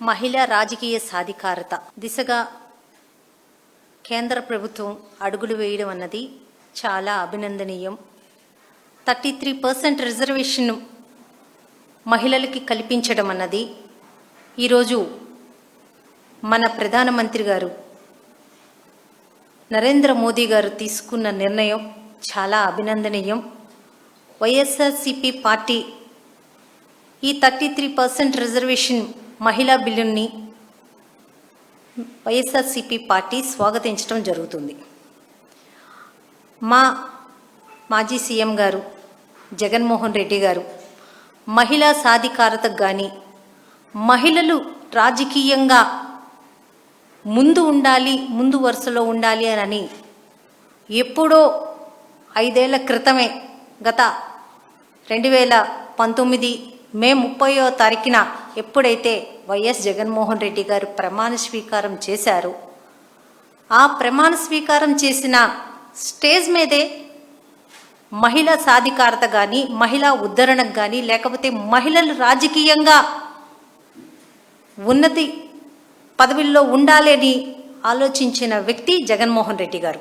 మహిళా రాజకీయ సాధికారత దిశగా కేంద్ర ప్రభుత్వం అడుగులు వేయడం అన్నది చాలా అభినందనీయం. 33% రిజర్వేషన్ మహిళలకి కల్పించడం అన్నది ఈరోజు మన ప్రధానమంత్రి గారు నరేంద్ర మోదీ గారు తీసుకున్న నిర్ణయం చాలా అభినందనీయం. వైఎస్ఆర్సీపీ పార్టీ ఈ 33% రిజర్వేషన్ మహిళా బిల్లుని వైఎస్ఆర్సీపీ పార్టీ స్వాగతించడం జరుగుతుంది. మా మాజీ సీఎం గారు జగన్మోహన్ రెడ్డి గారు మహిళా సాధికారతకు కానీ మహిళలు రాజకీయంగా ముందు వరుసలో ఉండాలి అని ఎప్పుడో 5 ఏళ్ల క్రితమే గత 2019 మే 30వ తారీఖున ఎప్పుడైతే వైఎస్ జగన్మోహన్ రెడ్డి గారు ప్రమాణ స్వీకారం చేశారో ఆ ప్రమాణ స్వీకారం చేసిన స్టేజ్ మీదే మహిళా సాధికారత కానీ మహిళా ఉద్ధరణకు కానీ లేకపోతే మహిళలు రాజకీయంగా ఉన్నతి పదవిల్లో ఉండాలి అని ఆలోచించిన వ్యక్తి జగన్మోహన్ రెడ్డి గారు.